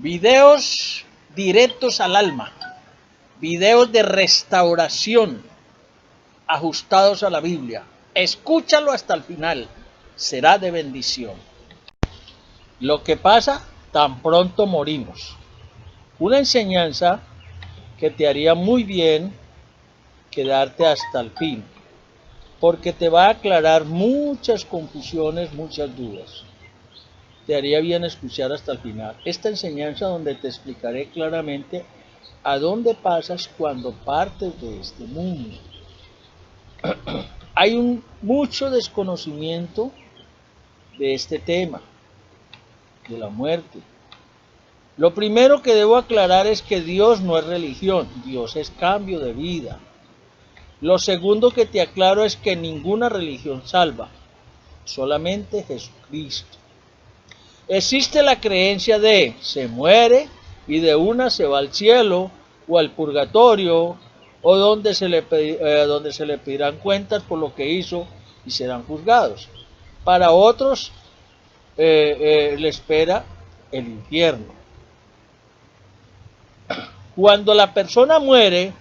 Videos directos al alma, videos de restauración ajustados a la Biblia. Escúchalo hasta el final, será de bendición. Lo que pasa tan pronto morimos. Una enseñanza que te haría muy bien quedarte hasta el fin, porque te va a aclarar muchas confusiones, muchas dudas. Te haría bien escuchar hasta el final esta enseñanza donde te explicaré claramente a dónde pasas cuando partes de este mundo. Hay mucho desconocimiento de este tema, de la muerte. Lo primero que debo aclarar es que Dios no es religión, Dios es cambio de vida. Lo segundo que te aclaro es que ninguna religión salva, solamente Jesucristo. Existe la creencia de se muere y de una se va al cielo o al purgatorio o donde se le pedirán cuentas por lo que hizo y serán juzgados. Para otros le espera el infierno. Cuando la persona muere,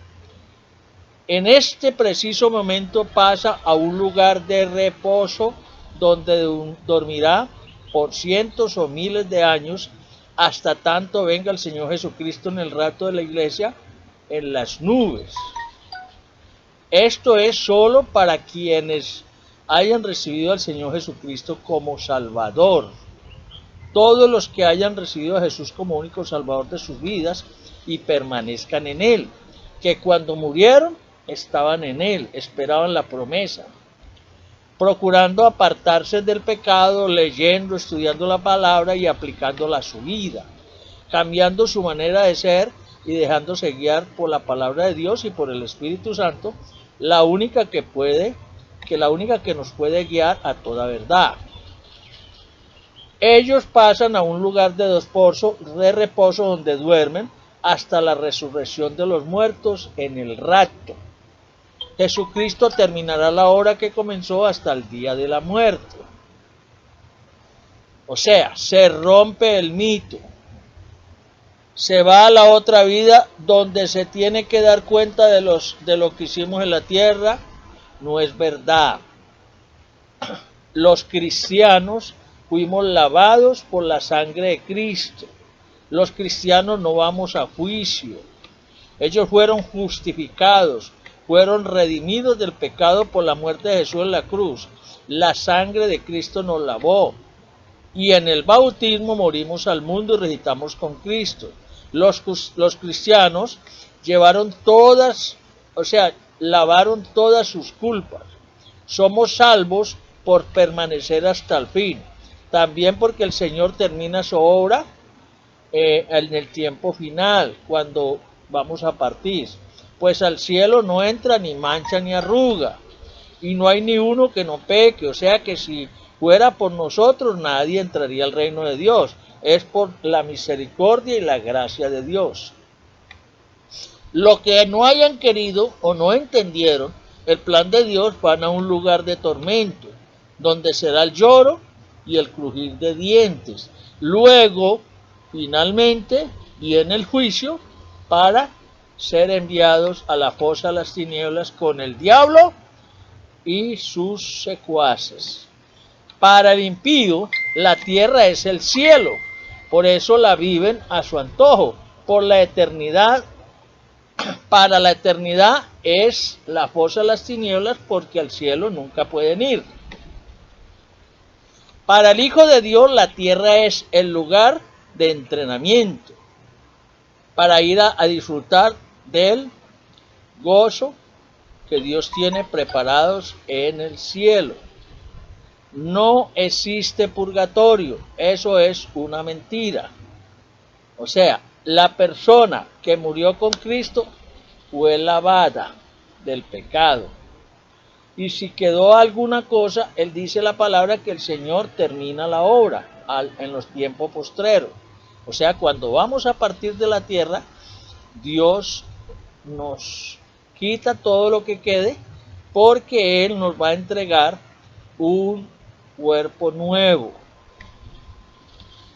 en este preciso momento pasa a un lugar de reposo donde dormirá por cientos o miles de años hasta tanto venga el Señor Jesucristo en el rapto de la iglesia en las nubes. Esto es solo para quienes hayan recibido al Señor Jesucristo como Salvador. Todos los que hayan recibido a Jesús como único Salvador de sus vidas y permanezcan en Él, que cuando murieron estaban en Él, esperaban la promesa, procurando apartarse del pecado, leyendo, estudiando la palabra y aplicándola a su vida, cambiando su manera de ser y dejándose guiar por la palabra de Dios y por el Espíritu Santo, la única que nos puede guiar a toda verdad. Ellos pasan a un lugar de reposo donde duermen hasta la resurrección de los muertos en el rapto. Jesucristo terminará la obra que comenzó hasta el día de la muerte. O sea, se rompe el mito. Se va a la otra vida donde se tiene que dar cuenta de lo que hicimos en la tierra. No es verdad. Los cristianos fuimos lavados por la sangre de Cristo. Los cristianos no vamos a juicio. Ellos fueron justificados, fueron redimidos del pecado por la muerte de Jesús en la cruz. La sangre de Cristo nos lavó. Y en el bautismo morimos al mundo y resucitamos con Cristo. Los cristianos lavaron todas sus culpas. Somos salvos por permanecer hasta el fin. También porque el Señor termina su obra en el tiempo final, cuando vamos a partir. Pues al cielo no entra ni mancha ni arruga, y no hay ni uno que no peque. O sea que si fuera por nosotros, nadie entraría al reino de Dios. Es por la misericordia y la gracia de Dios. Lo que no hayan querido o no entendieron el plan de Dios van a un lugar de tormento, donde será el lloro y el crujir de dientes. Luego, finalmente, viene el juicio para ser enviados a la fosa de las tinieblas con el diablo y sus secuaces. Para el impío, la tierra es el cielo, por eso la viven a su antojo. Por la eternidad, para la eternidad es la fosa de las tinieblas, porque al cielo nunca pueden ir. Para el Hijo de Dios, la tierra es el lugar de entrenamiento, para ir a disfrutar del gozo que Dios tiene preparados en el cielo. No existe purgatorio, eso es una mentira. O sea, la persona que murió con Cristo fue lavada del pecado. Y si quedó alguna cosa, Él dice la palabra que el Señor termina la obra en los tiempos postreros. O sea, cuando vamos a partir de la tierra, Dios nos quita todo lo que quede, porque Él nos va a entregar un cuerpo nuevo.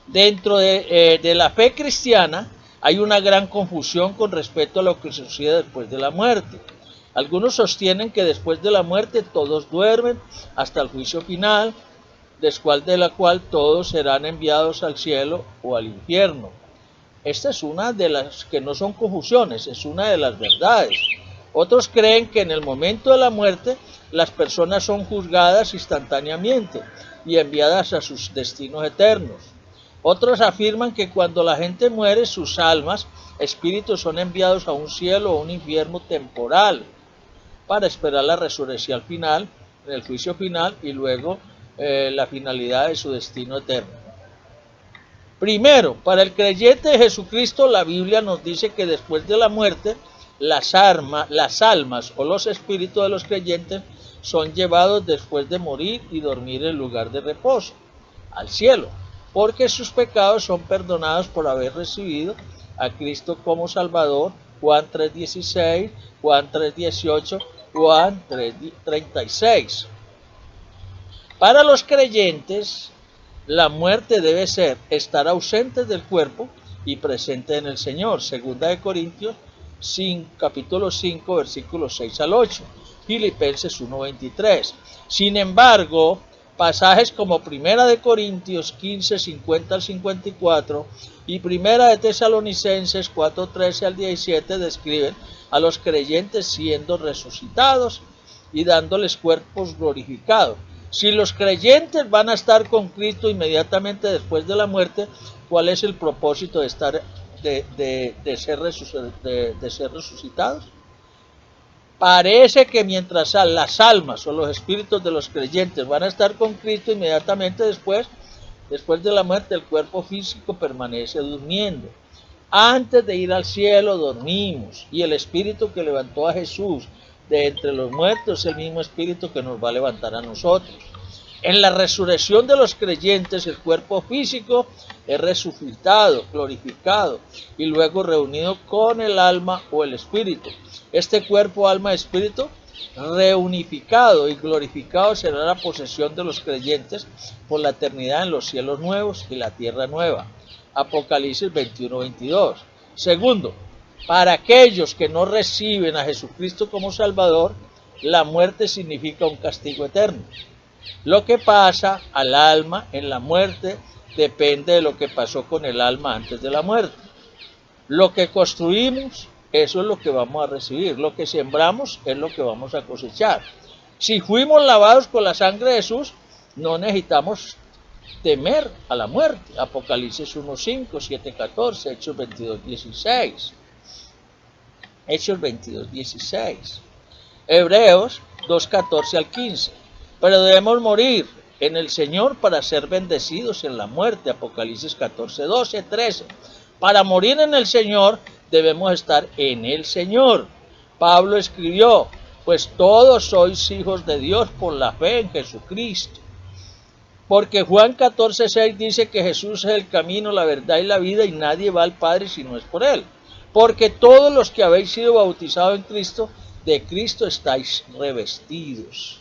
Dentro de la fe cristiana hay una gran confusión con respecto a lo que sucede después de la muerte. Algunos sostienen que después de la muerte todos duermen hasta el juicio final, después de la cual todos serán enviados al cielo o al infierno. Esta es una de las que no son confusiones, es una de las verdades. Otros creen que en el momento de la muerte las personas son juzgadas instantáneamente y enviadas a sus destinos eternos. Otros afirman que cuando la gente muere, sus almas, espíritus, son enviados a un cielo o un infierno temporal para esperar la resurrección final, el juicio final y luego la finalidad de su destino eterno. Primero, para el creyente de Jesucristo, la Biblia nos dice que después de la muerte, las almas o los espíritus de los creyentes son llevados después de morir y dormir en lugar de reposo, al cielo, porque sus pecados son perdonados por haber recibido a Cristo como Salvador. Juan 3:16, Juan 3:18, Juan 3:36. Para los creyentes, la muerte debe ser estar ausente del cuerpo y presente en el Señor. Segunda de Corintios 5, capítulo 5, versículos 6 al 8. Filipenses 1:23. Sin embargo, pasajes como Primera de Corintios 15, 50 al 54 y Primera de Tesalonicenses 4, 13 al 17 describen a los creyentes siendo resucitados y dándoles cuerpos glorificados. Si los creyentes van a estar con Cristo inmediatamente después de la muerte, ¿cuál es el propósito de ser resucitados? Parece que mientras las almas o los espíritus de los creyentes van a estar con Cristo inmediatamente después de la muerte, el cuerpo físico permanece durmiendo. Antes de ir al cielo dormimos, y el espíritu que levantó a Jesús de entre los muertos es el mismo espíritu que nos va a levantar a nosotros. En la resurrección de los creyentes, el cuerpo físico es resucitado, glorificado y luego reunido con el alma o el espíritu. Este cuerpo, alma y espíritu reunificado y glorificado será la posesión de los creyentes por la eternidad en los cielos nuevos y la tierra nueva. Apocalipsis 21:22. Segundo, para aquellos que no reciben a Jesucristo como Salvador, la muerte significa un castigo eterno. Lo que pasa al alma en la muerte depende de lo que pasó con el alma antes de la muerte. Lo que construimos, eso es lo que vamos a recibir. Lo que sembramos es lo que vamos a cosechar. Si fuimos lavados con la sangre de Jesús, no necesitamos temer a la muerte. Apocalipsis 1:5, 7:14, Hechos 22:16. Hechos 22:16. Hebreos 2:14 al 15. Pero debemos morir en el Señor para ser bendecidos en la muerte. Apocalipsis 14:12, 13. Para morir en el Señor debemos estar en el Señor. Pablo escribió, pues todos sois hijos de Dios por la fe en Jesucristo. Porque Juan 14:6 dice que Jesús es el camino, la verdad y la vida y nadie va al Padre si no es por Él. Porque todos los que habéis sido bautizados en Cristo, de Cristo estáis revestidos.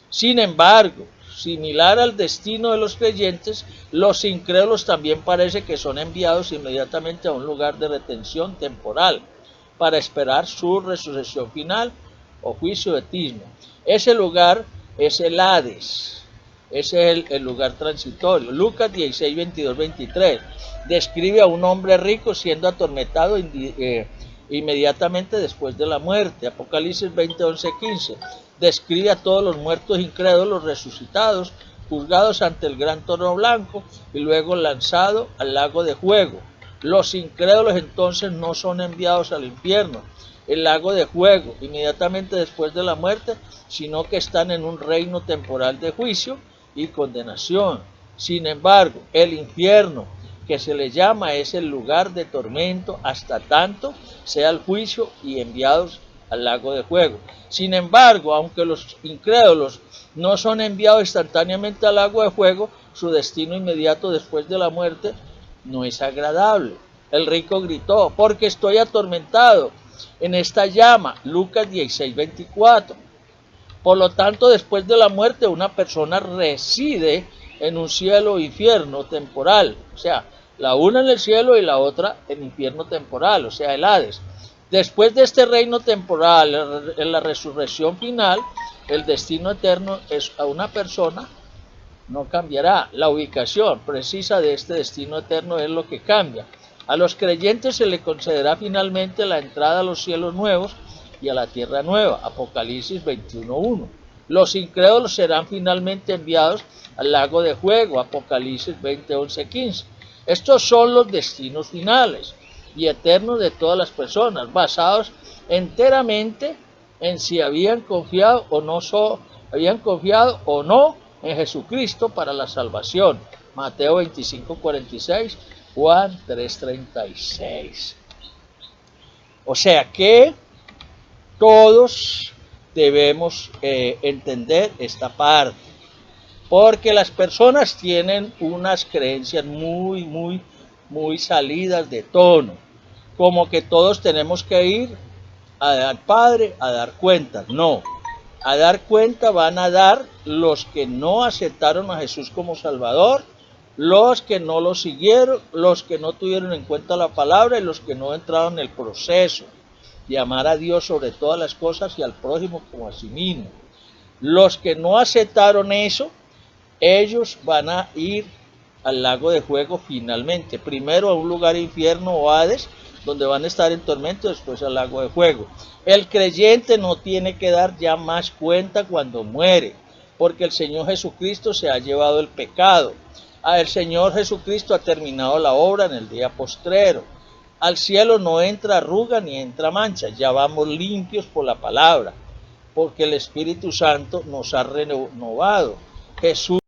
Sin embargo, similar al destino de los creyentes, los incrédulos también parece que son enviados inmediatamente a un lugar de retención temporal para esperar su resurrección final o juicio eterno. Ese lugar es el Hades, ese es el lugar transitorio. Lucas 16, 22, 23 describe a un hombre rico siendo atormentado inmediatamente después de la muerte. Apocalipsis 20, 11, 15 describe a todos los muertos incrédulos resucitados, juzgados ante el gran trono blanco y luego lanzados al lago de fuego. Los incrédulos entonces no son enviados al infierno, el lago de fuego, inmediatamente después de la muerte, sino que están en un reino temporal de juicio y condenación. Sin embargo, el infierno, que se le llama, es el lugar de tormento hasta tanto sea el juicio y enviados al lago de fuego. Sin embargo, aunque los incrédulos no son enviados instantáneamente al lago de fuego, su destino inmediato después de la muerte no es agradable. El rico gritó, porque estoy atormentado en esta llama. Lucas 16, 24. Por lo tanto, después de la muerte, una persona reside en un cielo o infierno temporal, o sea, la una en el cielo y la otra en infierno temporal, o sea, el Hades. Después de este reino temporal, en la resurrección final, el destino eterno es a una persona, no cambiará. La ubicación precisa de este destino eterno es lo que cambia. A los creyentes se le concederá finalmente la entrada a los cielos nuevos y a la tierra nueva, Apocalipsis 21:1. Los incrédulos serán finalmente enviados al lago de fuego, Apocalipsis 20:11-15. Estos son los destinos finales y eternos de todas las personas, basados enteramente en si habían confiado o no en Jesucristo para la salvación. Mateo 25:46, Juan 3:36. O sea que todos debemos entender esta parte, porque las personas tienen unas creencias muy salidas de tono, como que todos tenemos que ir al Padre a dar cuentas. No, a dar cuenta van a dar los que no aceptaron a Jesús como Salvador, los que no lo siguieron, los que no tuvieron en cuenta la palabra y los que no entraron en el proceso de amar a Dios sobre todas las cosas y al prójimo como a sí mismo. Los que no aceptaron eso, ellos van a ir al lago de fuego finalmente, primero a un lugar infierno o Hades, donde van a estar en tormento, después al lago de fuego. El creyente no tiene que dar ya más cuenta cuando muere, porque el Señor Jesucristo se ha llevado el pecado. El Señor Jesucristo ha terminado la obra en el día postrero. Al cielo no entra arruga ni entra mancha, ya vamos limpios por la palabra, porque el Espíritu Santo nos ha renovado. Jesús